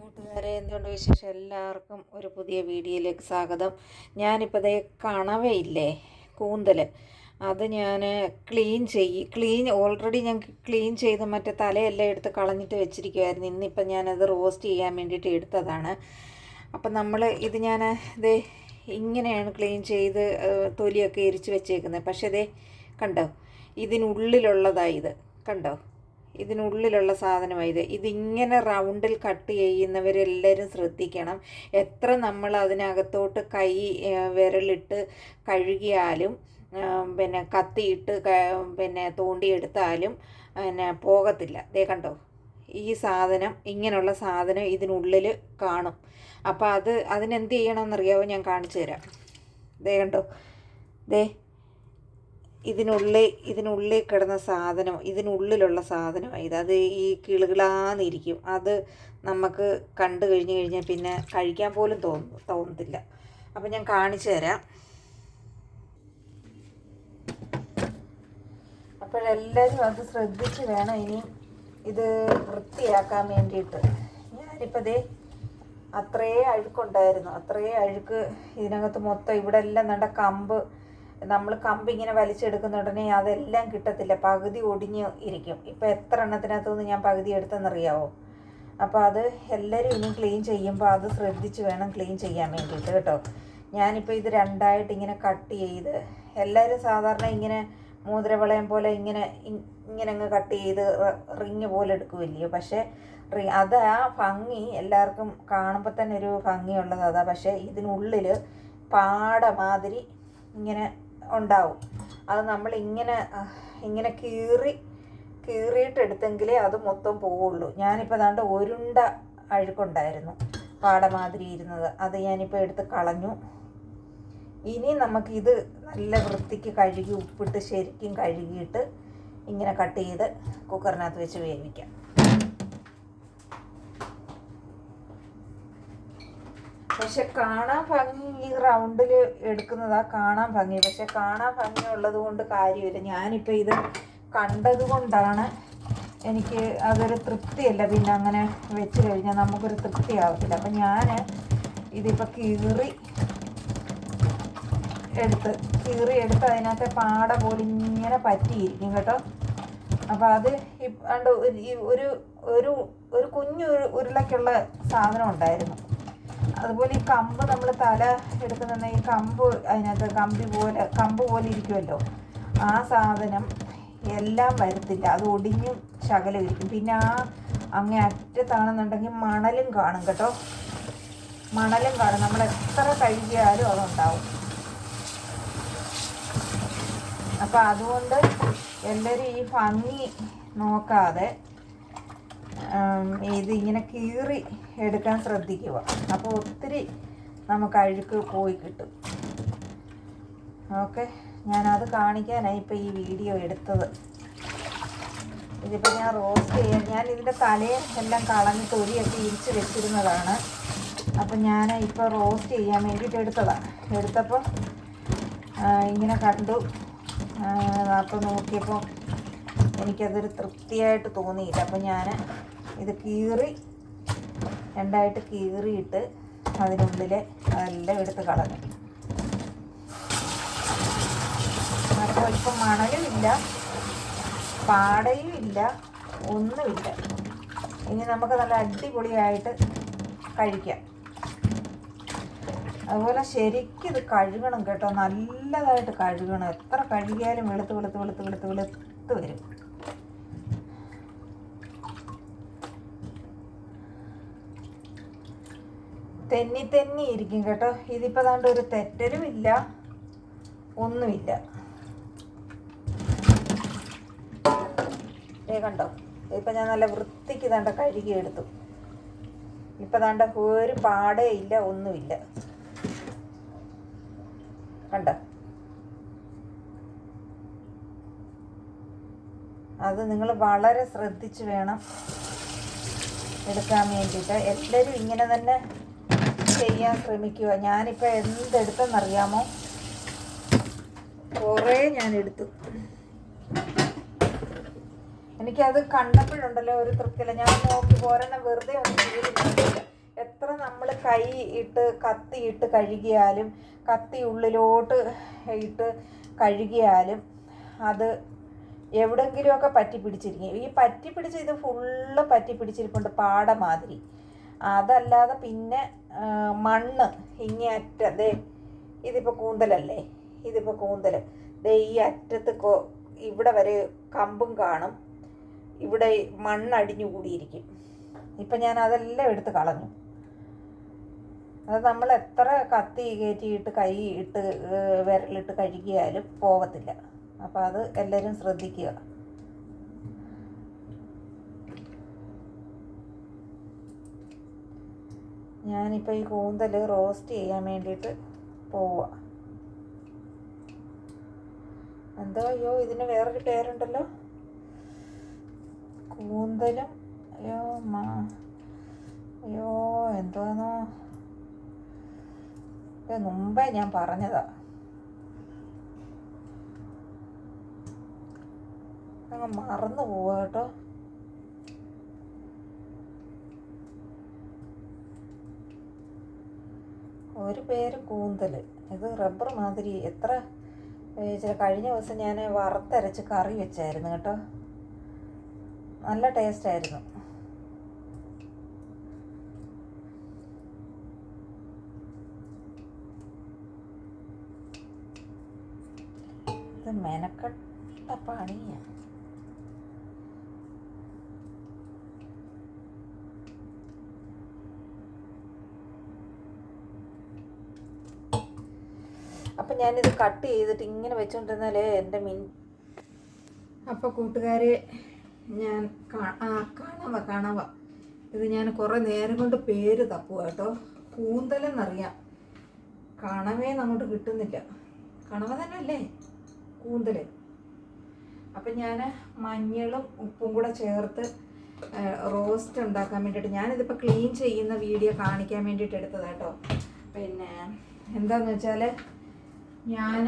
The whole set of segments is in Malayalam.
കൂട്ടുകാരെ, എന്തുകൊണ്ട് വിശേഷം? എല്ലാവർക്കും ഒരു പുതിയ വീഡിയോയിലേക്ക് സ്വാഗതം. ഞാനിപ്പോൾ ദേ കണവയില്ലേ, കൂന്തൽ, അത് ഞാൻ ഓൾറെഡി ഞാൻ ക്ലീൻ ചെയ്ത് മറ്റേ തലയെല്ലാം എടുത്ത് കളഞ്ഞിട്ട് വെച്ചിരിക്കുമായിരുന്നു. ഇന്നിപ്പം ഞാനത് റോസ്റ്റ് ചെയ്യാൻ വേണ്ടിയിട്ട് എടുത്തതാണ്. അപ്പം ഇത് ഞാൻ ദേ ഇങ്ങനെയാണ് ക്ലീൻ ചെയ്ത് തൊലിയൊക്കെ എരിച്ച് വെച്ചേക്കുന്നത്. പക്ഷേ ദേ കണ്ടോ, ഇതിനുള്ളിലുള്ളതായത് കണ്ടോ, ഇതിനുള്ളിലുള്ള സാധനമാണ് ഇതിങ്ങനെ റൗണ്ടിൽ കട്ട് ചെയ്യുന്നവരെല്ലാവരും ശ്രദ്ധിക്കണം. എത്ര നമ്മൾ അതിനകത്തോട്ട് വിരലിട്ട് കഴുകിയാലും പിന്നെ കത്തിയിട്ട് പിന്നെ തോണ്ടിയെടുത്താലും പിന്നെ പോകത്തില്ല. ദേ കണ്ടോ, ഈ സാധനം, ഇങ്ങനെയുള്ള സാധനം ഇതിനുള്ളിൽ കാണും. അപ്പോൾ അതിനെന്ത് ചെയ്യണമെന്നറിയാമോ? ഞാൻ കാണിച്ചു തരാം. ദേ കണ്ടോ, ദേ ഇതിനുള്ളിൽ കിടന്ന സാധനം, ഇതിനുള്ളിലുള്ള സാധനമാണ് അത് ഈ കിളുകിളാന്നിരിക്കും. അത് നമുക്ക് കണ്ടു കഴിഞ്ഞാൽ പിന്നെ കഴിക്കാൻ പോലും തോന്നത്തില്ല. അപ്പം ഞാൻ കാണിച്ചു തരാം. അപ്പോഴെല്ലാവരും അത് ശ്രദ്ധിച്ച് വേണം ഇനി ഇത് വൃത്തിയാക്കാൻ വേണ്ടിയിട്ട്. ഞാനിപ്പോൾ ദേ അത്രേ അഴുക്കുണ്ടായിരുന്നു, അത്രേ അഴുക്ക് ഇതിനകത്ത് മൊത്തം. ഇവിടെ എല്ലാം നല്ല നമ്മൾ കമ്പ് ഇങ്ങനെ വലിച്ചെടുക്കുന്ന ഉടനെ അതെല്ലാം കിട്ടത്തില്ല, പകുതി ഒടിഞ്ഞ് ഇരിക്കും. ഇപ്പം എത്ര എണ്ണത്തിനകത്തുനിന്ന് ഞാൻ പകുതി എടുത്തെന്നറിയാവോ? അപ്പോൾ അത് എല്ലാവരും ഇനി ക്ലീൻ ചെയ്യുമ്പോൾ അത് ശ്രദ്ധിച്ച് വേണം ക്ലീൻ ചെയ്യാൻ വേണ്ടിയിട്ട് കേട്ടോ. ഞാനിപ്പോൾ ഇത് രണ്ടായിട്ട് ഇങ്ങനെ കട്ട് ചെയ്ത്, എല്ലാവരും സാധാരണ ഇങ്ങനെ മോതിരവളയം പോലെ ഇങ്ങനെ അങ്ങ് കട്ട് ചെയ്ത് റിങ് പോലെ എടുക്കുമല്ലയോ. പക്ഷേ അത് ആ ഭംഗി എല്ലാവർക്കും കാണുമ്പോൾ തന്നെ ഒരു ഭംഗിയുള്ളത് അതാ. പക്ഷേ ഇതിനുള്ളിൽ പാട മാതിരി ഇങ്ങനെ ഉണ്ടാവും. അത് നമ്മൾ ഇങ്ങനെ കീറിയിട്ടെടുത്തെങ്കിലേ അത് മൊത്തം പോവുള്ളൂ. ഞാനിപ്പോൾ ദാണ്ട് ഒരുണ്ട അഴുക്കുണ്ടായിരുന്നു പാടമാതിരി ഇരുന്നത്, അത് ഞാനിപ്പോൾ എടുത്ത് കളഞ്ഞു. ഇനി നമുക്കിത് നല്ല വൃത്തിക്ക് കഴുകി ഉപ്പിട്ട് ശരിക്കും കഴുകിയിട്ട് ഇങ്ങനെ കട്ട് ചെയ്ത് കുക്കറിനകത്ത് വെച്ച് വേവിക്കാം. പക്ഷെ കാണാൻ ഭംഗി ഈ റൗണ്ടിൽ എടുക്കുന്നതാണ് കാണാൻ ഭംഗി. പക്ഷെ കാണാൻ ഭംഗി ഉള്ളത് കൊണ്ട് കാര്യമില്ല. ഞാനിപ്പോൾ ഇത് കണ്ടത് കൊണ്ടാണ് എനിക്ക് അതൊരു തൃപ്തിയല്ല. പിന്നെ അങ്ങനെ വെച്ച് കഴിഞ്ഞാൽ നമുക്കൊരു തൃപ്തി ആവത്തില്ല. അപ്പം ഞാൻ ഇതിപ്പോൾ കീറി എടുത്ത് അതിനകത്തെ പാട പോലെ ഇങ്ങനെ പറ്റിയിരിക്കും കേട്ടോ. അപ്പോൾ അത് ഒരു കുഞ്ഞു ഉരുളയ്ക്കുള്ള സാധനം ഉണ്ടായിരുന്നു. അതുപോലെ ഈ കമ്പ് നമ്മൾ തല എടുക്കുന്ന ഈ കമ്പ് അതിനകത്ത് കമ്പ് പോലെ ഇരിക്കുമല്ലോ, ആ സാധനം എല്ലാം വരത്തില്ല, അത് ഒടിഞ്ഞും ശകലം ഇരിക്കും. പിന്നെ അങ്ങേ അറ്റത്താണെന്നുണ്ടെങ്കിൽ മണലും കാണും കേട്ടോ, മണലും കാണും. നമ്മൾ എത്ര കഴുകിയാലും അതുണ്ടാവും. അപ്പോൾ അതുകൊണ്ട് എല്ലാവരും ഈ ഭംഗി നോക്കാതെ ഇതിങ്ങനെ കീറി എടുക്കാൻ ശ്രദ്ധിക്കുക. അപ്പോൾ ഒത്തിരി നമുക്ക് അഴുക്ക് പോയി കിട്ടും. ഓക്കെ, ഞാനത് കാണിക്കാനായി ഇപ്പോൾ ഈ വീഡിയോ എടുത്തത്. ഇതിപ്പോൾ ഞാൻ റോസ്റ്റ് ചെയ്യാൻ, ഞാൻ ഇതിൻ്റെ തലയും എല്ലാം കളഞ്ഞ് തൊലിയൊക്കെ ഇരിച്ച് വെച്ചിരുന്നതാണ്. അപ്പം ഞാൻ ഇപ്പോൾ റോസ്റ്റ് ചെയ്യാൻ വേണ്ടിയിട്ട് എടുത്തപ്പോൾ ഇങ്ങനെ കണ്ടു. അപ്പോൾ നോക്കിയപ്പോൾ എനിക്കതൊരു തൃപ്തിയായിട്ട് തോന്നിയില്ല. അപ്പം ഞാൻ ഇത് രണ്ടായിട്ട് കീറിയിട്ട് അതിനുള്ളിൽ അതെല്ലാം എടുത്ത് കളഞ്ഞു. അപ്പോൾ ഇപ്പം മണലും ഇല്ല, പാടയും ഇല്ല, ഒന്നുമില്ല. ഇനി നമുക്ക് നല്ല അടിപൊളിയായിട്ട് കഴിക്കാം. അതുപോലെ ശരിക്കും ഇത് കഴുകണം കേട്ടോ, നല്ലതായിട്ട് കഴുകണം. എത്ര കഴുകിയാലും വെളുത്ത് വരും. തെന്നി ഇരിക്കും കേട്ടോ. ഇതിപ്പോൾ ദാണ്ട് ഒരു തെറ്റലും ഇല്ല, ഒന്നുമില്ല. കണ്ടോ, ഇപ്പം ഞാൻ നല്ല വൃത്തിക്ക് ദാണ്ട കഴുകിയെടുത്തു. ഇപ്പം ദാണ്ട ഒരു പാടേ ഇല്ല, ഒന്നുമില്ല. കണ്ടോ, അത് നിങ്ങൾ വളരെ ശ്രദ്ധിച്ച് വേണം എടുക്കാൻ വേണ്ടിയിട്ട്. എല്ലാവരും ഇങ്ങനെ തന്നെ ചെയ്യാൻ ശ്രമിക്കുക. ഞാനിപ്പോൾ എന്തെടുത്തെന്നറിയാമോ? കുറേ ഞാൻ എടുത്തു. എനിക്കത് കണ്ടപ്പോഴുണ്ടല്ലോ ഒരു തൃപ്തിയില്ല. ഞാൻ നോക്കി ഒരെണ്ണം വെറുതെ ഒന്നും ചെയ്തില്ല. എത്ര നമ്മൾ കൈ ഇട്ട് കത്തി ഇട്ട് കഴുകിയാലും കത്തി ഉള്ളിലോട്ട് ഇട്ട് കഴുകിയാലും അത് എവിടെങ്കിലുമൊക്കെ പറ്റി പിടിച്ചിരിക്കും. ഈ പറ്റി പിടിച്ച് ഇത് ഫുള്ള് പറ്റി പിടിച്ചിരിപ്പുണ്ട് പാട മാതിരി. അതല്ലാതെ പിന്നെ മണ്ണ് ഇങ്ങേ അറ്റ ദേ ഇതിപ്പോൾ കൂന്തലല്ലേ, ഇതിപ്പോൾ കൂന്തൽ ദേ ഈ അറ്റത്ത് ഇവിടെ വരെ കമ്പും കാണും, ഇവിടെ മണ്ണടിഞ്ഞു കൂടിയിരിക്കും. ഇപ്പം ഞാൻ അതെല്ലാം എടുത്ത് കളഞ്ഞു. അത് നമ്മൾ എത്ര കത്തി കയറ്റിയിട്ട് കൈ ഇട്ട് വിരലിട്ട് കഴുകിയാലും പോകത്തില്ല. അപ്പോൾ അത് എല്ലാവരും ശ്രദ്ധിക്കുക. ഞാനിപ്പോൾ ഈ കൂന്തൽ റോസ്റ്റ് ചെയ്യാൻ വേണ്ടിയിട്ട് പോവുക. എന്തോ അയ്യോ ഇതിന് വേറൊരു പേരുണ്ടല്ലോ, കൂന്തലും അയ്യോ എന്തോന്നോ മുമ്പേ ഞാൻ പറഞ്ഞതാ, അങ്ങ് മറന്നു പോവാ കേട്ടോ. ഒരു പേര് കൂന്തൽ, ഇത് റബ്ബർ മാതിരി. എത്ര കഴിഞ്ഞ ദിവസം ഞാൻ വറുത്തരച്ച് കറി വെച്ചായിരുന്നു കേട്ടോ, നല്ല ടേസ്റ്റായിരുന്നു. ഇത് മെനക്കെട്ട പണിയാണ്. അപ്പം ഞാനിത് കട്ട് ചെയ്തിട്ട് ഇങ്ങനെ വെച്ചോണ്ടിരുന്നാലേ എൻ്റെ അപ്പോൾ കൂട്ടുകാരെ ഞാൻ കാണാവ ഇത് ഞാൻ കുറേ നേരം കൊണ്ട് പേര് തപ്പുക കേട്ടോ. കൂന്തലെന്നറിയാം, കണവേ അങ്ങോട്ട് കിട്ടുന്നില്ല. കണവ തന്നെ അല്ലേ കൂന്തൽ. അപ്പം ഞാൻ മഞ്ഞളും ഉപ്പും കൂടെ ചേർത്ത് റോസ്റ്റ് ഉണ്ടാക്കാൻ വേണ്ടിയിട്ട് ഞാനിതിപ്പോൾ ക്ലീൻ ചെയ്യുന്ന വീഡിയോ കാണിക്കാൻ വേണ്ടിയിട്ട് എടുത്തതാട്ടോ. പിന്നെ എന്താണെന്ന് വെച്ചാൽ ഞാൻ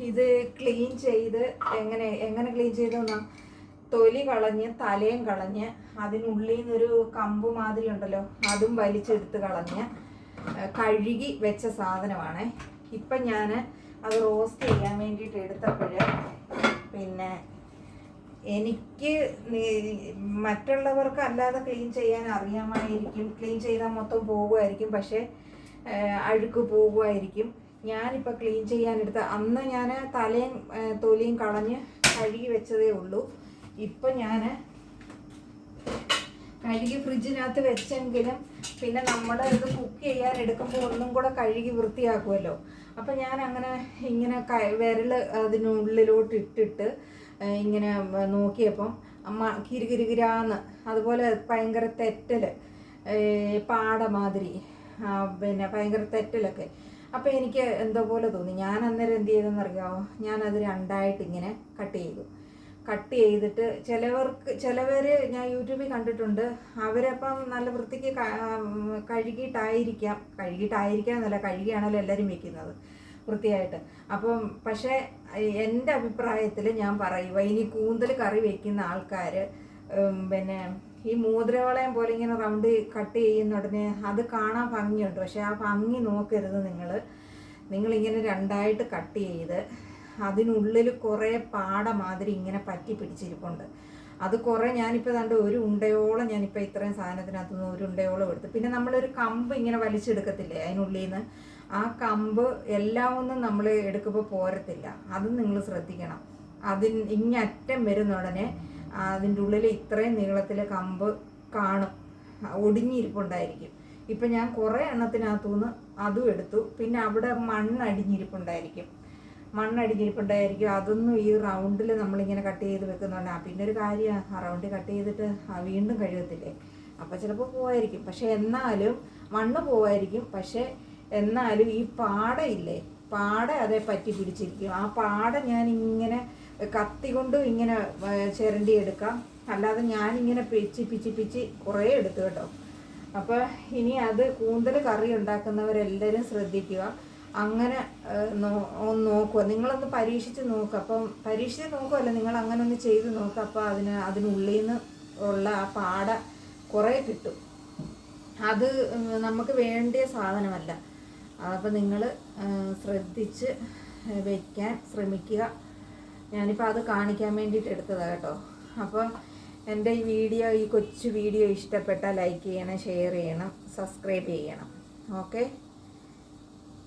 ഇത് ക്ലീൻ ചെയ്ത് എങ്ങനെ ക്ലീൻ ചെയ്തെന്നാ, തൊലി കളഞ്ഞ് തലയും കളഞ്ഞ് അതിനുള്ളിൽ നിന്നൊരു കമ്പ് മാതിരി ഉണ്ടല്ലോ അതും വലിച്ചെടുത്ത് കളഞ്ഞ് കഴുകി വെച്ച സാധനമാണ്. ഇപ്പം ഞാൻ അത് റോസ്റ്റ് ചെയ്യാൻ വേണ്ടിയിട്ട് എടുത്തപ്പോൾ പിന്നെ എനിക്ക് മറ്റുള്ളവർക്ക് അല്ലാതെ ക്ലീൻ ചെയ്യാൻ അറിയാമായിരിക്കും, ക്ലീൻ ചെയ്താൽ മൊത്തം പോകുമായിരിക്കും, പക്ഷേ അഴുക്ക് പോകുമായിരിക്കും. ഞാനിപ്പോൾ ക്ലീൻ ചെയ്യാനെടുത്ത അന്ന് ഞാൻ തലയും തൊലിയും കളഞ്ഞ് കഴുകി വെച്ചതേ ഉള്ളൂ. ഇപ്പം ഞാൻ കഴുകി ഫ്രിഡ്ജിനകത്ത് വെച്ചെങ്കിലും പിന്നെ നമ്മൾ ഇത് കുക്ക് ചെയ്യാൻ എടുക്കുമ്പോൾ ഒന്നും കൂടെ കഴുകി വൃത്തിയാക്കുമല്ലോ. അപ്പം ഞാൻ അങ്ങനെ ഇങ്ങനെ വിരൽ അതിനുള്ളിലോട്ട് ഇട്ടിട്ട് ഇങ്ങനെ നോക്കിയപ്പം അമ്മ കിരുകിരുകിരാന്ന് അതുപോലെ ഭയങ്കര തെറ്റൽ പാട മാതിരി പിന്നെ ഭയങ്കര തെറ്റലൊക്കെ. അപ്പോൾ എനിക്ക് എന്തോ പോലെ തോന്നി. ഞാൻ അന്നേരം എന്ത് ചെയ്തെന്നറിയാമോ, ഞാനത് രണ്ടായിട്ട് ഇങ്ങനെ കട്ട് ചെയ്തിട്ട് ചിലവർ ഞാൻ യൂട്യൂബിൽ കണ്ടിട്ടുണ്ട്, അവരപ്പം നല്ല വൃത്തിക്ക് കഴുകിയിട്ടായിരിക്കാം എന്നല്ല, കഴുകിയാണല്ലോ എല്ലാവരും വെക്കുന്നത് വൃത്തിയായിട്ട്. അപ്പം പക്ഷേ എൻ്റെ അഭിപ്രായത്തിൽ ഞാൻ പറയുക, ഇനി കൂന്തൽ കറി വെക്കുന്ന ആൾക്കാർ പിന്നെ ഈ മോതിരവളയം പോലെ ഇങ്ങനെ റൗണ്ട് കട്ട് ചെയ്യുന്ന ഉടനെ അത് കാണാൻ ഭംഗിയുണ്ട്, പക്ഷെ ആ ഭംഗി നോക്കരുത്. നിങ്ങളിങ്ങനെ രണ്ടായിട്ട് കട്ട് ചെയ്ത് അതിനുള്ളിൽ കുറേ പാട മാതിരി ഇങ്ങനെ പറ്റി പിടിച്ചിരിപ്പുണ്ട്. അത് കുറേ ഞാനിപ്പോൾ കണ്ട് ഒരു ഉണ്ടയോളം ഞാനിപ്പോൾ ഇത്രയും സാധനത്തിനകത്തുനിന്ന് ഒരു ഉണ്ടയോളം എടുത്ത്. പിന്നെ നമ്മളൊരു കമ്പ് ഇങ്ങനെ വലിച്ചെടുക്കത്തില്ലേ അതിനുള്ളിൽ നിന്ന്, ആ കമ്പ് എല്ലാം ഒന്നും നമ്മൾ എടുക്കുമ്പോൾ പോരത്തില്ല, അതും നിങ്ങൾ ശ്രദ്ധിക്കണം. ഇങ്ങറ്റം വരുന്ന ഉടനെ അതിൻ്റെ ഉള്ളിൽ ഇത്രയും നീളത്തിൽ കമ്പ് കാണും, ഒടിഞ്ഞിരിപ്പുണ്ടായിരിക്കും. ഇപ്പം ഞാൻ കുറേ എണ്ണത്തിനകത്തുനിന്ന് അതും എടുത്തു. പിന്നെ അവിടെ മണ്ണടിഞ്ഞിരിപ്പുണ്ടായിരിക്കും, അതൊന്നും ഈ റൗണ്ടിൽ നമ്മളിങ്ങനെ കട്ട് ചെയ്ത് വെക്കുന്നുണ്ട്. പിന്നെ ഒരു കാര്യമാണ്, ആ റൗണ്ടിൽ കട്ട് ചെയ്തിട്ട് വീണ്ടും കഴുകത്തില്ലേ, അപ്പോൾ ചിലപ്പോൾ പോവായിരിക്കും. പക്ഷെ എന്നാലും മണ്ണ് പോവായിരിക്കും. പക്ഷെ എന്നാലും ഈ പാടയില്ലേ, പാട അതേ പറ്റി പിടിച്ചിരിക്കും. ആ പാട ഞാൻ ഇങ്ങനെ കത്തി കൊണ്ട് ഇങ്ങനെ ചിരണ്ടി എടുക്കാം, അല്ലാതെ ഞാനിങ്ങനെ പിച്ചി കുറേ എടുത്തു കേട്ടോ. അപ്പോൾ ഇനി അത് കൂന്തൽ കറി ഉണ്ടാക്കുന്നവരെല്ലാവരും ശ്രദ്ധിക്കുക, അങ്ങനെ നോക്കുക, നിങ്ങളൊന്ന് പരീക്ഷിച്ച് നോക്കുക. അപ്പം പരീക്ഷിച്ച് നോക്കുമല്ല, നിങ്ങൾ അങ്ങനെ ഒന്ന് ചെയ്ത് നോക്കുക. അപ്പോൾ അതിനുള്ളിൽ നിന്ന് ഉള്ള ആ പാട കുറേ കിട്ടും. അത് നമുക്ക് വേണ്ടിയ സാധനമല്ല. അപ്പോൾ നിങ്ങൾ ശ്രദ്ധിച്ച് വയ്ക്കാൻ ശ്രമിക്കുക. ഞാനിപ്പോൾ അത് കാണിക്കാൻ വേണ്ടിയിട്ട് എടുത്തതാണ് കേട്ടോ. അപ്പോൾ എൻ്റെ ഈ കൊച്ചു വീഡിയോ ഇഷ്ടപ്പെട്ടാൽ ലൈക്ക് ചെയ്യണം, ഷെയർ ചെയ്യണം, സബ്സ്ക്രൈബ് ചെയ്യണം. ഓക്കെ.